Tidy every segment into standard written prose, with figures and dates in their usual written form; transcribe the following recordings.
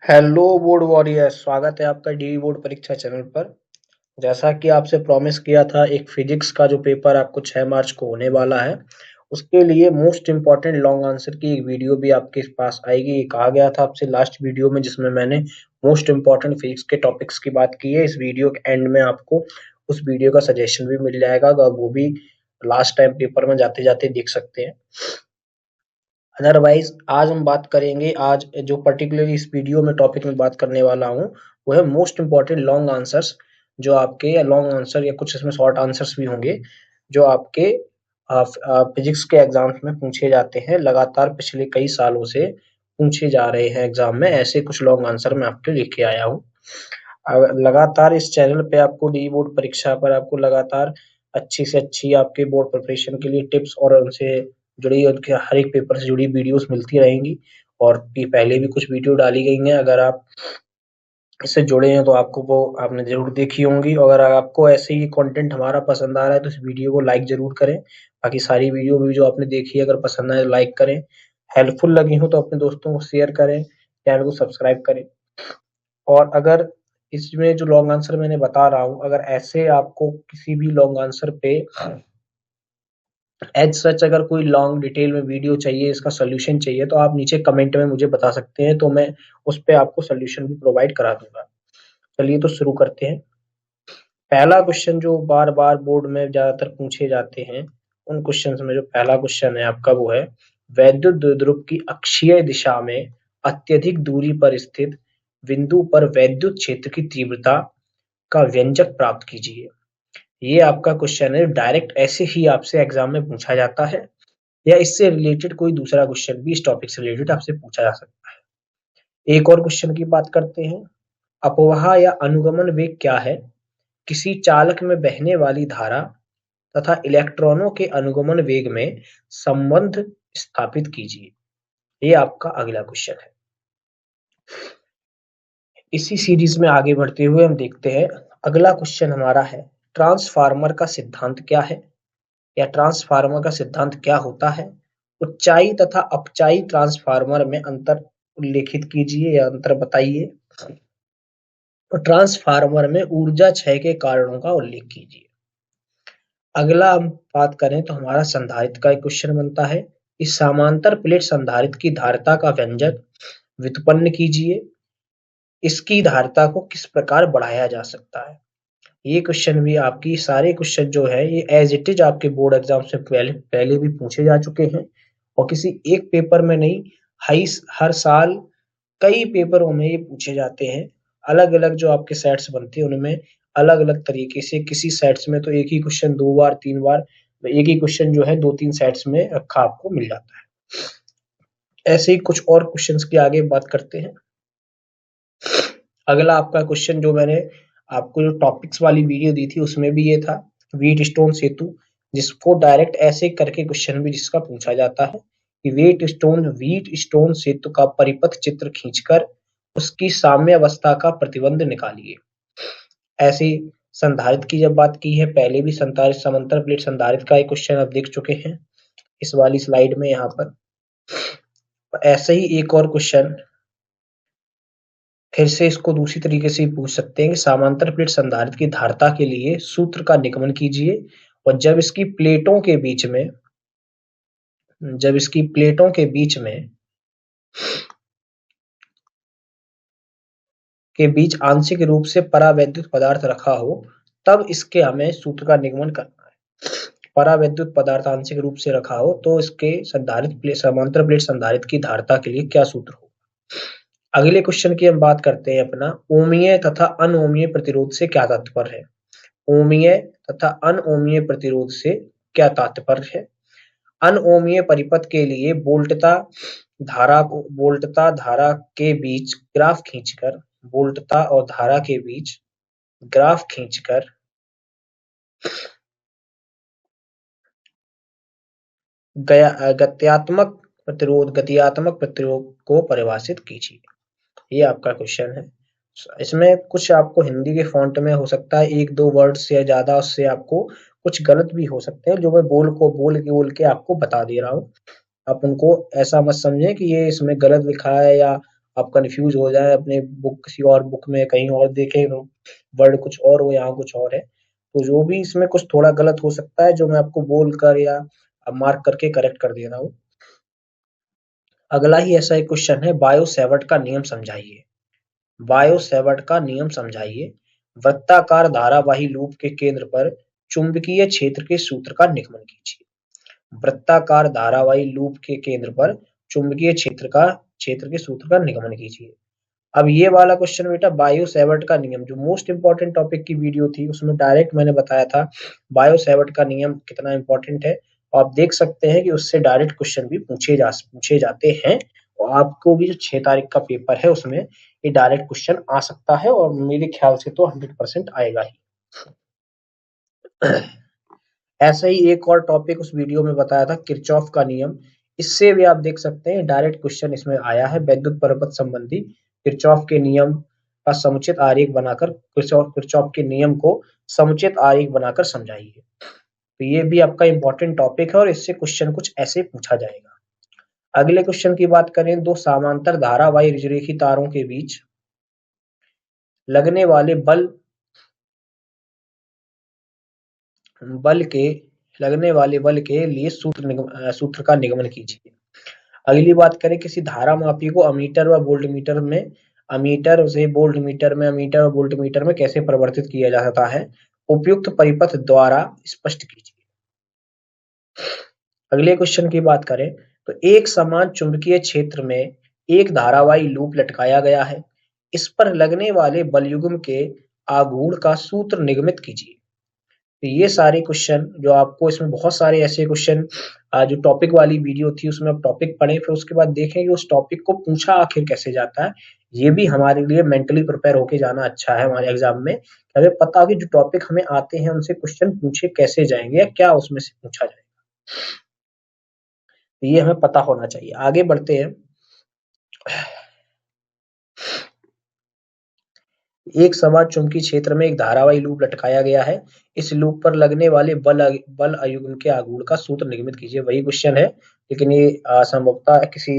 Hello board warrior, स्वागत है आपका डी बोर्ड परीक्षा चैनल पर। जैसा कि आपसे प्रॉमिस किया था, एक फिजिक्स का जो पेपर आपको 6 मार्च को होने वाला है, उसके लिए मोस्ट इम्पॉर्टेंट लॉन्ग आंसर की एक वीडियो भी आपके पास आएगी। ये कहा गया था आपसे लास्ट वीडियो में, जिसमें मैंने मोस्ट इम्पॉर्टेंट फिजिक्स के टॉपिक्स की बात की है। इस वीडियो के एंड में आपको उस वीडियो का सजेशन भी मिल जाएगा, और वो भी लास्ट टाइम पेपर में जाते जाते देख सकते हैं। अदरवाइज आज हम बात करेंगे, आज जो पर्टिकुलरली इस वीडियो में टॉपिक में बात करने वाला हूँ, वो है मोस्ट इम्पॉर्टेंट लॉन्ग आंसर्स। जो आपके लॉन्ग आंसर या कुछ इसमें शॉर्ट आंसर्स भी होंगे, जो आपके फिजिक्स के एग्जाम्स में पूछे जाते हैं, लगातार पिछले कई सालों से पूछे जा रहे हैं एग्जाम में। ऐसे कुछ लॉन्ग आंसर मैं आपके लेके आया हूँ। लगातार इस चैनल पे आपको डी बोर्ड परीक्षा पर आपको लगातार अच्छी से अच्छी आपके बोर्ड प्रिपरेशन के लिए टिप्स और उनसे जुड़ी, उनके हर एक पेपर से जुड़ी वीडियोस मिलती रहेंगी। और भी पहले भी कुछ वीडियो डाली गई हैं, अगर आप इससे जुड़े हैं तो आपको वो आपने जरूर देखी होंगी। और अगर आपको ऐसे ही कंटेंट हमारा पसंद आ रहा है तो इस वीडियो को लाइक जरूर करें। बाकी सारी वीडियो भी जो आपने देखी है, अगर पसंद आए तो लाइक करें, हेल्पफुल लगी हो तो अपने दोस्तों को शेयर करें, चैनल को सब्सक्राइब करें। और अगर इसमें जो लॉन्ग आंसर मैंने बता रहा हूँ, अगर ऐसे आपको किसी भी लॉन्ग आंसर पे एज सच अगर कोई लॉन्ग डिटेल में वीडियो चाहिए, इसका सोल्यूशन चाहिए, तो आप नीचे कमेंट में मुझे बता सकते हैं, तो मैं उस पे आपको सोल्यूशन भी प्रोवाइड करा दूंगा। चलिए तो शुरू करते हैं। पहला क्वेश्चन जो बार बार बोर्ड में ज्यादातर पूछे जाते हैं, उन क्वेश्चन में जो पहला क्वेश्चन है आपका, वो है वैद्युत द्विध्रुव की अक्षीय दिशा में अत्यधिक दूरी पर स्थित बिंदु पर वैद्युत क्षेत्र की तीव्रता का व्यंजक प्राप्त कीजिए। ये आपका क्वेश्चन है, डायरेक्ट ऐसे ही आपसे एग्जाम में पूछा जाता है, या इससे रिलेटेड कोई दूसरा क्वेश्चन भी इस टॉपिक से रिलेटेड आपसे पूछा जा सकता है। एक और क्वेश्चन की बात करते हैं। अपवाह या अनुगमन वेग क्या है? किसी चालक में बहने वाली धारा तथा इलेक्ट्रॉनों के अनुगमन वेग में संबंध स्थापित कीजिए। ये आपका अगला क्वेश्चन है। इसी सीरीज में आगे बढ़ते हुए हम देखते हैं, अगला क्वेश्चन हमारा है, ट्रांसफार्मर का सिद्धांत क्या है, या ट्रांसफार्मर का सिद्धांत क्या होता है? उच्चाई तथा अपचाई ट्रांसफार्मर में अंतर उल्लेखित कीजिए या अंतर बताइए। और ट्रांसफार्मर में ऊर्जा क्षय के कारणों का उल्लेख कीजिए। अगला हम बात करें तो हमारा संधारित्र का एक क्वेश्चन बनता है। इस समांतर प्लेट संधारित्र की धारिता का व्यंजक व्युत्पन्न कीजिए। इसकी धारिता को किस प्रकार बढ़ाया जा सकता है? ये क्वेश्चन भी, आपकी सारे क्वेश्चन जो है ये एज इट इज आपके बोर्ड एग्जाम से पहले भी पूछे जा चुके हैं, और किसी एक पेपर में नहीं, हर साल कई पेपरों में ये पूछे जाते हैं। अलग अलग जो आपके सेट्स बनते हैं, उनमें अलग अलग तरीके से, किसी सेट्स में तो एक ही क्वेश्चन 2 बार 3 बार, एक ही क्वेश्चन जो है 2-3 सेट्स में रखा आपको मिल जाता है। ऐसे ही कुछ और क्वेश्चंस की आगे बात करते हैं। अगला आपका क्वेश्चन जो मैंने आपको जो टॉपिक्स वाली वीडियो दी थी, उसमें भी ये था, व्हीट स्टोन सेतु, जिसको डायरेक्ट ऐसे करके क्वेश्चन भी जिसका पूछा जाता है कि व्हीट स्टोन सेतु का परिपथ चित्र खींचकर उसकी साम्य अवस्था का प्रतिबंध निकालिए। ऐसे ही संधारित्र की जब बात की है, पहले भी संधारित्र समांतर प्लेट संधारित्र का एक क्वेश्चन आप देख चुके हैं इस वाली स्लाइड में यहाँ पर। ऐसे ही एक और क्वेश्चन फिर से इसको दूसरी तरीके से पूछ सकते हैं कि समांतर प्लेट संधारित्र की धारिता के लिए सूत्र का निगमन कीजिए, और जब इसकी प्लेटों के बीच आंशिक रूप से परावैद्युत पदार्थ रखा हो, तब इसके हमें सूत्र का निगमन करना है। परावैद्युत पदार्थ आंशिक रूप से रखा हो तो इसके समांतर प्लेट संधारित्र की धारिता के लिए क्या सूत्र हो। अगले क्वेश्चन की हम बात करते हैं अपना, ओमीय तथा अनओमीय प्रतिरोध से क्या तात्पर्य है? ओमीय तथा अनओमीय प्रतिरोध से क्या तात्पर्य है? अनओमीय परिपथ के लिए वोल्टता धारा के बीच ग्राफ खींचकर गत्यात्मक प्रतिरोध को परिभाषित कीजिए। ये आपका क्वेश्चन है। इसमें कुछ आपको हिंदी के फॉन्ट में हो सकता है 1-2 वर्ड से ज्यादा, उससे आपको कुछ गलत भी हो सकते हैं, जो मैं बोल के आपको बता दे रहा हूँ। आप उनको ऐसा मत समझें कि ये इसमें गलत लिखा है या आप कंफ्यूज हो जाए, अपने बुक किसी और बुक में कहीं और देखें तो वर्ड कुछ और हो, यहाँ कुछ और है। तो जो भी इसमें कुछ थोड़ा गलत हो सकता है, जो मैं आपको बोल कर या मार्क करके करेक्ट कर दे रहा हूँ। अगला ही ऐसा एक क्वेश्चन है, बायो सेवर्ट का नियम समझाइए। बायो सेवर्ट का नियम समझाइए। वृत्ताकार धारावाही लूप के केंद्र पर चुंबकीय क्षेत्र के सूत्र का निगमन कीजिए। वृत्ताकार धारावाही लूप के केंद्र पर चुंबकीय क्षेत्र के सूत्र का निगमन कीजिए। अब ये वाला क्वेश्चन बेटा बायो सेवर्ट का नियम, जो मोस्ट इंपॉर्टेंट टॉपिक की वीडियो थी उसमें डायरेक्ट मैंने बताया था बायो सेवर्ट का नियम कितना इंपॉर्टेंट है। और आप देख सकते हैं कि उससे डायरेक्ट क्वेश्चन भी पूछे जाते हैं, और आपको भी जो 6 तारीख का पेपर है उसमें ये डायरेक्ट क्वेश्चन आ सकता है, और मेरे ख्याल से तो 100% आएगा ही। ऐसा ही एक और टॉपिक उस वीडियो में बताया था, किरचॉफ का नियम। इससे भी आप देख सकते हैं डायरेक्ट क्वेश्चन इसमें आया है, वैद्युत परपथ संबंधी किरचॉफ के नियम का समुचित आरेख बनाकर, किरचॉफ के नियम को समुचित आरेख बनाकर समझाइए। तो ये भी आपका इंपॉर्टेंट टॉपिक है और इससे क्वेश्चन कुछ ऐसे पूछा जाएगा। अगले क्वेश्चन की बात करें, दो समांतर धारावाही ऋजुरेखी तारों के बीच लगने वाले बल के लिए सूत्र का निगमन कीजिए। अगली बात करें, किसी धारा मापी को अमीटर व वोल्टमीटर में, अमीटर से वोल्टमीटर में, अमीटर व वोल्टमीटर में कैसे परिवर्तित किया जा सकता है, उपयुक्त परिपथ द्वारा स्पष्ट कीजिए। अगले क्वेश्चन की बात करें तो एक समान चुंबकीय क्षेत्र में एक धारावाही लूप लटकाया गया है, इस पर लगने वाले बलयुग्म के आघूर्ण का सूत्र निगमित कीजिए। तो ये सारे क्वेश्चन जो आपको, इसमें बहुत सारे ऐसे क्वेश्चन, जो टॉपिक वाली वीडियो थी उसमें आप टॉपिक पढ़ें, फिर उसके बाद देखें कि उस टॉपिक को पूछा आखिर कैसे जाता है। ये भी हमारे लिए मेंटली प्रिपेयर होके जाना अच्छा है हमारे एग्जाम में, कि हमें पता हो कि जो टॉपिक हमें आते हैं उनसे क्वेश्चन पूछे कैसे जाएंगे या क्या उसमें से पूछा जाएगा, तो ये हमें पता होना चाहिए। आगे बढ़ते हैं। एक समान चुंबकीय क्षेत्र में एक धारावाही लूप लटकाया गया है, इस लूप पर लगने वाले बल अयुग्म के आघूर्ण का सूत्र निगमित कीजिए। वही क्वेश्चन है, लेकिन ये संभवतः किसी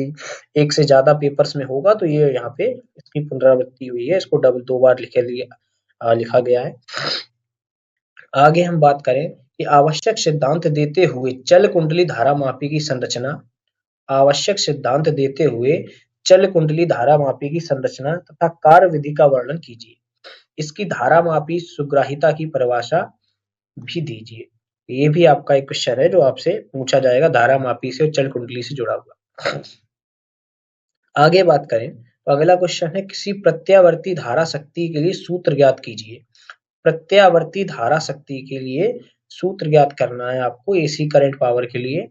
एक से ज्यादा पेपर्स में होगा, तो ये यहाँ पे इसकी पुनरावृत्ति हुई है, इसको दो बार लिखा गया है। आगे हम बात करें कि आवश्यक सिद्धांत देते हुए चल कुंडली धारा मापी की संरचना, आवश्यक सिद्धांत देते हुए चल कुंडली धारा मापी की संरचना तथा कार्य विधि का वर्णन कीजिए। इसकी धारा मापी सुग्राहिता की परिभाषा भी दीजिए। ये भी आपका एक क्वेश्चन है जो आपसे पूछा जाएगा, धारा मापी से और चल कुंडली से जुड़ा हुआ। आगे बात करें तो अगला क्वेश्चन है, किसी प्रत्यावर्ती धारा शक्ति के लिए सूत्र ज्ञात कीजिए। प्रत्यावर्ती धारा शक्ति के लिए सूत्र ज्ञात करना है आपको एसी करंट पावर के लिए,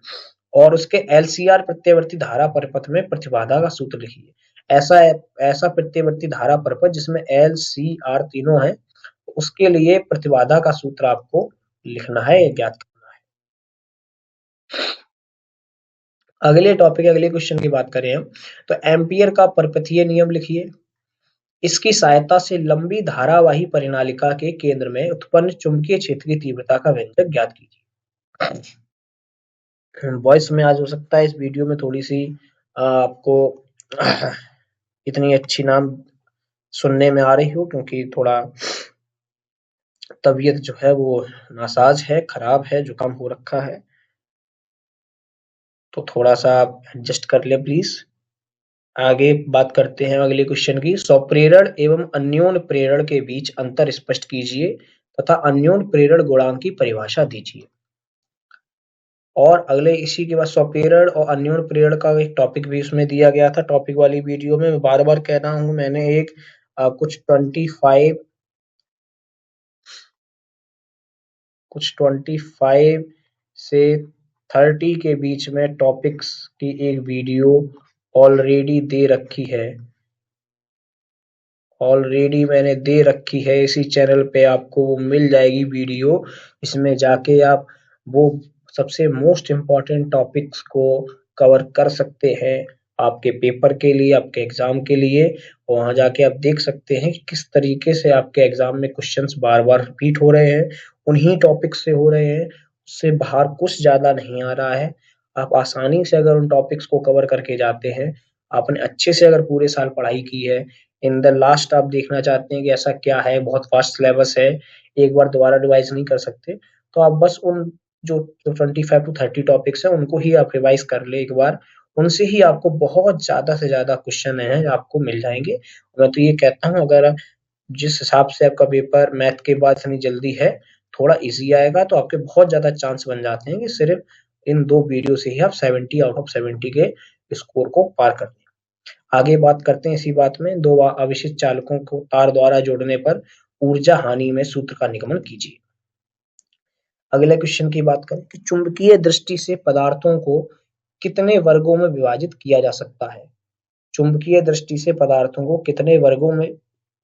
और उसके एलसीआर प्रत्यावर्ती धारा परिपथ में प्रतिबाधा का सूत्र लिखिए। ऐसा प्रत्यावर्ती धारा परिपथ जिसमें एल सी आर तीनों है, उसके लिए प्रतिबाधा का सूत्र आपको लिखना है, ज्ञात करना है। अगले क्वेश्चन की बात करें हम, तो एम्पियर का परपथीय नियम लिखिए। इसकी सहायता से लंबी धारावाही परिनालिका के केंद्र में उत्पन्न चुंबकीय क्षेत्र की तीव्रता का व्यंजक ज्ञात कीजिए। वॉइस में आज हो सकता है इस वीडियो में थोड़ी सी आपको इतनी अच्छी नाम सुनने में आ रही हो, क्योंकि थोड़ा तबीयत जो है वो नासाज है, खराब है, जुकाम हो रखा है, तो थोड़ा सा आप एडजस्ट कर ले प्लीज। आगे बात करते हैं अगले क्वेश्चन की, स्वप्रेरण एवं अन्योन प्रेरण के बीच अंतर स्पष्ट कीजिए तथा अन्योन प्रेरण गुणांक की परिभाषा दीजिए। और अगले इसी के बाद स्वप्रेरण और अन्योन प्रेरण का एक टॉपिक भी उसमें दिया गया था टॉपिक वाली वीडियो में। मैं बार बार कह रहा हूँ, मैंने एक कुछ 25 से 30 के बीच में टॉपिक्स की एक वीडियो ऑलरेडी दे रखी है, मैंने दे रखी है इसी चैनल पे, आपको वो मिल जाएगी वीडियो। इसमें जाके आप वो सबसे मोस्ट इम्पॉर्टेंट टॉपिक्स को कवर कर सकते हैं आपके पेपर के लिए, आपके एग्जाम के लिए। वहां जाके आप देख सकते हैं कि किस तरीके से आपके एग्जाम में क्वेश्चंस बार बार रिपीट हो रहे हैं, उन्हीं टॉपिक से हो रहे हैं, उससे बाहर कुछ ज्यादा नहीं आ रहा है। आप आसानी से अगर उन टॉपिक्स को कवर करके जाते हैं, आपने अच्छे से अगर पूरे साल पढ़ाई की है, इन द लास्ट आप देखना चाहते हैं कि ऐसा क्या है, बहुत फास्ट सिलेबस है, एक बार दोबारा रिवाइज नहीं कर सकते, तो आप बस उन जो 25 टू 30 टॉपिक्स हैं उनको ही आप रिवाइज कर ले एक बार, उनसे ही आपको बहुत ज्यादा से ज्यादा क्वेश्चन है आपको मिल जाएंगे। मैं तो ये कहता हूँ अगर जिस हिसाब से आपका पेपर मैथ के बाद इतनी जल्दी है, थोड़ा इजी आएगा तो आपके बहुत ज्यादा चांस बन जाते हैं कि सिर्फ इन 2 वीडियो से ही आप 70 आउट ऑफ 70 के स्कोर को पार कर लें। आगे बात करते हैं इसी बात में, 2 अविच्छिन्न चालकों को तार द्वारा जोड़ने पर ऊर्जा हानि में सूत्र का निगमन कीजिए। अगले क्वेश्चन की बात करें कि चुंबकीय दृष्टि से पदार्थों को कितने वर्गों में विभाजित किया जा सकता है? चुंबकीय दृष्टि से पदार्थों को कितने वर्गों में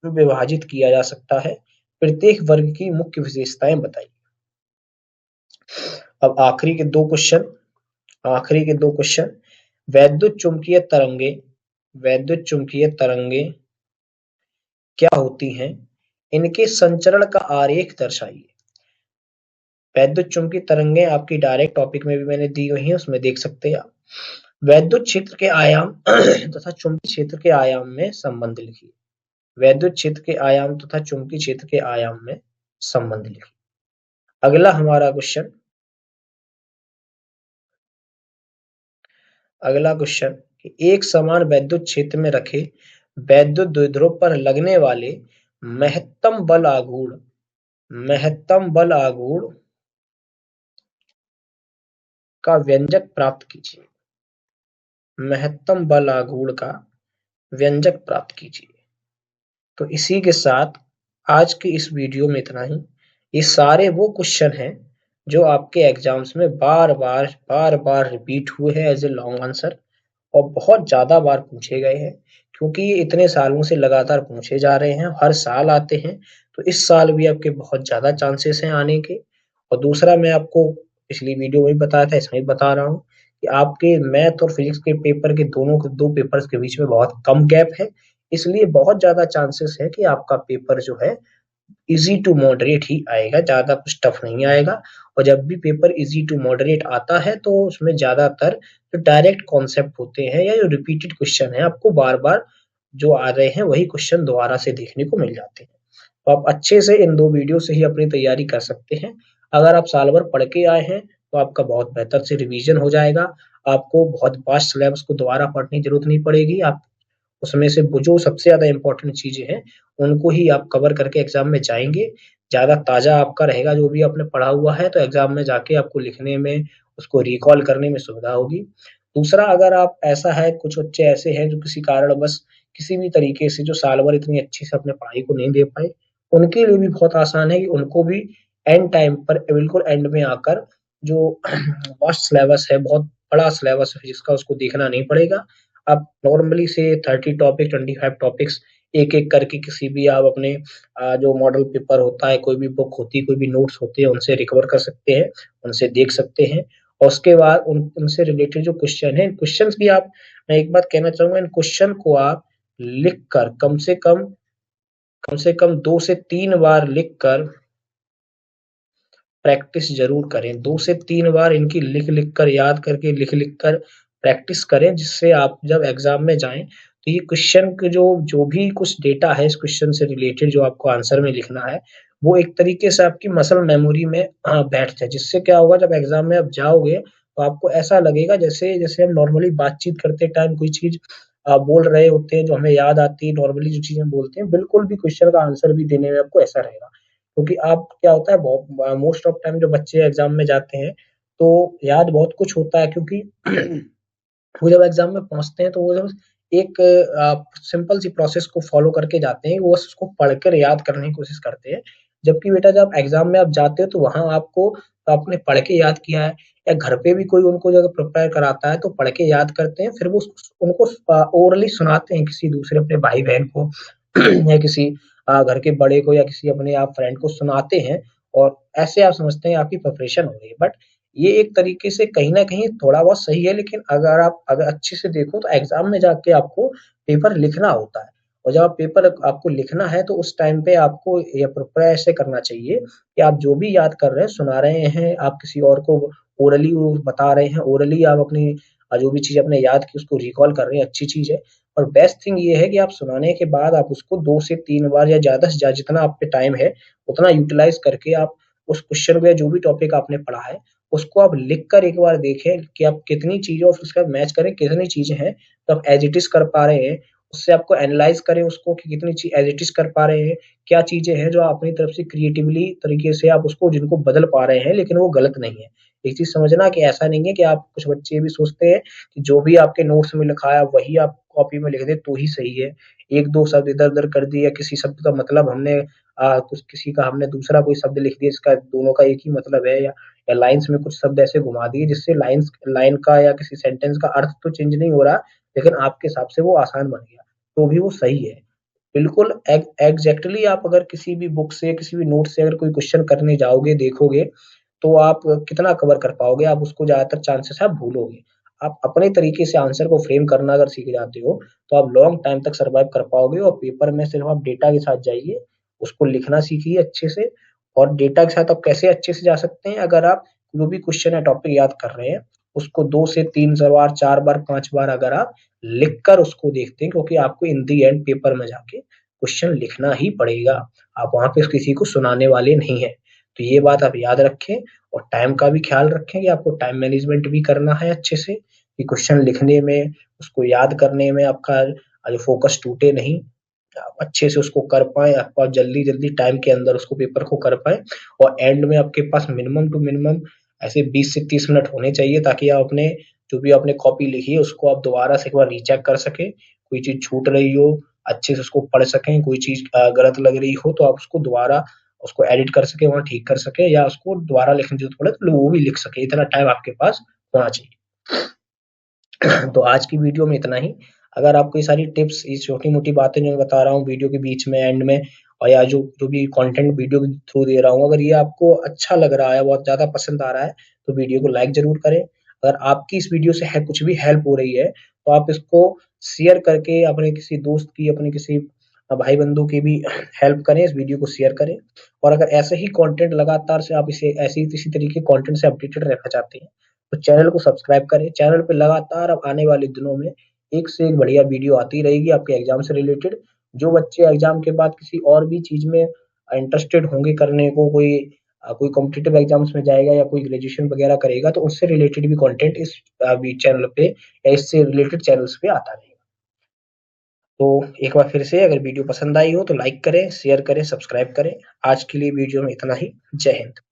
विभाजित किया जा सकता है? प्रत्येक वर्ग की मुख्य विशेषताएं बताइए। अब आखिरी के दो क्वेश्चन, वैद्युत चुंबकीय तरंगे क्या होती हैं? इनके संचरण का आरेख दर्शाइए। वैद्युत चुंबकीय तरंगे आपकी डायरेक्ट टॉपिक में भी मैंने दी हुई है, उसमें देख सकते हैं आप। वैद्युत क्षेत्र के आयाम तथा चुंबकीय क्षेत्र के आयाम में संबंध लिखिए। वैद्युत क्षेत्र के आयाम तथा चुंबकीय क्षेत्र के आयाम में संबंध लिखिए। अगला हमारा क्वेश्चन कि एक समान वैद्युत क्षेत्र में रखे वैद्युत द्विध्रुव पर लगने वाले महत्तम बल आघूर्ण का व्यंजक प्राप्त कीजिए। महत्तम बल आघूर्ण का व्यंजक प्राप्त कीजिए। तो इसी के साथ आज की इस वीडियो में इतना ही। ये सारे वो क्वेश्चन हैं जो आपके एग्जाम्स में बार बार रिपीट हुए हैं एज ए लॉन्ग आंसर, और बहुत ज्यादा बार पूछे गए हैं, क्योंकि ये इतने सालों से लगातार पूछे जा रहे हैं, हर साल आते हैं, तो इस साल भी आपके बहुत ज्यादा चांसेस हैं आने के। और दूसरा, मैं आपको पिछली वीडियो में बताया था, इसमें भी बता रहा हूँ कि आपके मैथ और फिजिक्स के पेपर के दो पेपर्स के बीच में बहुत कम गैप है, इसलिए बहुत ज्यादा चांसेस है कि आपका पेपर जो है इजी टू मॉडरेट ही आएगा, ज्यादा कुछ टफ नहीं आएगा। और जब भी पेपर इजी टू मॉडरेट आता है तो उसमें ज्यादातर जो डायरेक्ट कॉन्सेप्ट होते हैं या जो रिपीटेड क्वेश्चन है, आपको बार बार जो आ रहे हैं वही क्वेश्चन दोबारा से देखने को मिल जाते हैं। तो आप अच्छे से इन 2 वीडियो से ही अपनी तैयारी कर सकते हैं। अगर आप साल भर पढ़ के आए हैं तो आपका बहुत बेहतर से रिवीजन हो जाएगा, आपको बहुत फास्ट सिलेबस को दोबारा पढ़ने की जरूरत नहीं पड़ेगी। आप उसमें से जो सबसे ज्यादा इंपॉर्टेंट चीजें हैं उनको ही आप कवर करके एग्जाम में जाएंगे, ज्यादा ताजा आपका रहेगा जो भी आपने पढ़ा हुआ है, तो एग्जाम में जाके आपको लिखने में, उसको रिकॉल करने में सुविधा होगी। दूसरा, अगर आप ऐसा है, कुछ बच्चे ऐसे हैं जो किसी कारण बस किसी भी तरीके से जो साल भर इतनी अच्छी से अपने पढ़ाई को नहीं दे पाए, उनके लिए भी बहुत आसान है कि उनको भी एंड टाइम पर बिल्कुल एंड में आकर जो वास्ट सिलेबस है, बहुत बड़ा सिलेबस है जिसका, उसको देखना नहीं पड़ेगा। आप नॉर्मली से 30 टॉपिक 25 टॉपिक्स एक-एक करके किसी भी आप अपने जो मॉडल पेपर होता है, कोई भी बुक होती है, कोई भी नोट्स होते हैं, उनसे रिकवर कर सकते हैं, उनसे देख सकते हैं। और उसके बाद उनसे रिलेटेड जो क्वेश्चन है, क्वेश्चंस भी आप, मैं एक बात कहना चाहूँगा, इन क्वेश्चन को आप लिखकर कम से कम 2 से 3 बार लिखकर प्रैक्टिस जरूर करें। 2 से 3 बार इनकी लिख-लिख कर, याद करके लिख-लिख कर प्रैक्टिस करें, जिससे आप जब एग्जाम में जाएँ तो ये क्वेश्चन के जो भी कुछ डेटा है इस क्वेश्चन से रिलेटेड जो आपको आंसर में लिखना है, वो एक तरीके से आपकी मसल मेमोरी में बैठ जाए। जिससे क्या होगा, जब एग्जाम में आप जाओगे तो आपको ऐसा लगेगा जैसे जैसे हम नॉर्मली बातचीत करते टाइम कोई चीज़ बोल रहे होते हैं जो हमें याद आती है, नॉर्मली जो चीज़ें बोलते हैं, बिल्कुल भी क्वेश्चन का आंसर भी देने में आपको ऐसा रहेगा। क्योंकि आप, क्या होता है, मोस्ट ऑफ टाइम जो बच्चे एग्जाम में जाते हैं तो याद बहुत कुछ होता है, क्योंकि वो जब एग्जाम में पहुंचते हैं तो वो जब एक सिंपल सी प्रोसेस को फॉलो करके जाते हैं, वो बस उसको पढ़कर याद करने की कोशिश करते हैं। जबकि बेटा जब एग्जाम में आप जाते हो तो वहां आपको, आपने पढ़ के याद किया है, या घर पे भी कोई उनको जब प्रिपेयर कराता है तो पढ़ के याद करते हैं, फिर वो उनको ओरली सुनाते हैं किसी दूसरे अपने भाई बहन को या किसी घर के बड़े को, या किसी अपने आप फ्रेंड को सुनाते हैं, और ऐसे आप समझते हैं आपकी प्रिपरेशन हो रही है। बट ये एक तरीके से कहीं न कहीं थोड़ा बहुत सही है, लेकिन अगर अच्छे से देखो तो एग्ज़ाम में जाके आपको पेपर लिखना होता है, और जब आप पेपर आपको लिखना है तो उस टाइम पे आपको ये प्रिपेयर ऐसे करना चाहिए कि आप जो भी याद कर रहे हैं, सुना रहे हैं, आप किसी और को ओरली वो बता रहे हैं, ओरली आप अपनी जो भी चीज़ आपने याद की उसको रिकॉल कर रहे हैं, अच्छी चीज़ है। और बेस्ट थिंग ये है कि आप सुनाने के बाद आप उसको 2 से 3 बार या ज़्यादा से ज़्यादा जितना आप पे टाइम है, उतना यूटिलाइज़ करके आप उस क्वेश्चन को या जो भी टॉपिक आपने पढ़ा है, उसको आप लिख कर एक बार देखें कि आप कितनी चीज़ें और उसके बाद मैच करें कितनी चीज़ें हैं, तो आप एज़ इट इज़ कर पा रहे हैं। उससे आपको एनालाइज़ करें उसको कि कितनी चीज़ एज़ इट इज़ कर पा रहे हैं, क्या चीज़ें हैं जो आप अपनी तरफ से क्रिएटिवली तरीके से आप उसको जिनको बदल पा रहे हैं, लेकिन वो गलत नहीं है। एक चीज़ समझना कि ऐसा नहीं है कि आप कुछ बच्चे ये भी सोचते हैं कि जो भी आपके नोट्स में लिखा है, वही आप कॉपी में लिख दें तो ही सही है। 1-2 शब्द इधर-उधर कर दिए या किसी शब्द का मतलब हमने कुछ किसी का हमने दूसरा कोई शब्द लिख दिया जिसका दोनों का एक ही मतलब है या लाइन्स में कुछ शब्द ऐसे घुमा दिए जिससे लाइन का या किसी सेंटेंस का अर्थ तो चेंज नहीं हो रहा, लेकिन आपके हिसाब से वो आसान बन गया, तो भी वो सही है। बिल्कुल एग्ज़ैक्टली आप अगर किसी भी बुक से, किसी भी नोट से अगर कोई क्वेश्चन करने जाओगे, देखोगे, तो आप कितना कवर कर पाओगे? आप उसको ज़्यादातर चांसेस है आप भूलोगे। आप अपने तरीके से आंसर को फ्रेम करना अगर सीख जाते हो, तो आप लॉन्ग टाइम तक सर्वाइव कर पाओगे और पेपर में सिर्फ़ आप डेटा के साथ जाइए, उसको लिखना सीखिए अच्छे से और डेटा के साथ आप कैसे अच्छे से जा सकते हैं, अगर आप जो भी क्वेश्चन या टॉपिक याद कर रहे हैं, उसको 2 से 3 बार, 4 बार, 5 बार अगर आप लिख कर उसको देखते हैं क्योंकि आपको इन द एंड पेपर में जाके क्वेश्चन लिखना ही पड़ेगा। आप वहाँ पे किसी को सुनाने वाले नहीं हैं। तो ये बात आप याद रखें और टाइम का भी ख्याल रखें कि आपको टाइम मैनेजमेंट भी करना है अच्छे से, कि क्वेश्चन लिखने में, उसको याद करने में आपका जो फ़ोकस टूटे नहीं। आप अच्छे से उसको कर पाएँ, आप जल्दी-जल्दी टाइम के अंदर उसको पेपर को कर पाएँ और एंड में आपके पास मिनिमम टू मिनिमम ऐसे 20 से 30 मिनट होने चाहिए ताकि आप अपने जो भी आपने कॉपी लिखी है उसको आप दोबारा से एक बार रीचेक कर सकें। कोई चीज़ छूट रही हो, अच्छे से उसको पढ़ सकें, कोई चीज़ गलत लग रही हो तो आप उसको दोबारा उसको एडिट कर सकें, वहाँ ठीक कर सकें या उसको दोबारा लिखने की ज़रूरत पड़े तो वो भी लिख सकें, इतना टाइम आपके पास होना चाहिए। तो आज की वीडियो में इतना ही। अगर आपको ये सारी टिप्स, ये छोटी-मोटी बातें जो मैं बता रहा हूँ वीडियो के बीच में, एंड में और या जो जो भी कंटेंट वीडियो के थ्रू दे रहा हूँ, अगर ये आपको अच्छा लग रहा है, बहुत ज़्यादा पसंद आ रहा है, तो वीडियो को लाइक ज़रूर करें। अगर आपकी इस वीडियो से है कुछ भी हेल्प हो रही है, तो आप इसको शेयर करके अपने किसी दोस्त की, अपने किसी भाई-बंधु की भी हेल्प करें, इस वीडियो को शेयर करें। और अगर ऐसे ही कंटेंट लगातार से आप इसे ऐसे ही इसी तरीके के कंटेंट से अपडेटेड रहना चाहते हैं, तो चैनल को सब्सक्राइब करें। चैनल पे लगातार अब आने वाले दिनों में एक से एक बढ़िया वीडियो आती रहेगी आपके एग्ज़ाम से रिलेटेड। जो बच्चे एग्ज़ाम के बाद किसी और भी चीज़ में इंटरेस्टेड होंगे करने को, कोई कॉम्पिटिटिव एग्ज़ाम्स में जाएगा या कोई ग्रेजुएशन वगैरह करेगा, तो उससे रिलेटेड भी कंटेंट इस भी चैनल पे या इससे रिलेटेड चैनल्स पे आता रहेगा। तो एक बार फिर से अगर वीडियो पसंद आई हो तो लाइक करें, शेयर करें, सब्सक्राइब करें। आज के लिए वीडियो में इतना ही। जय हिंद।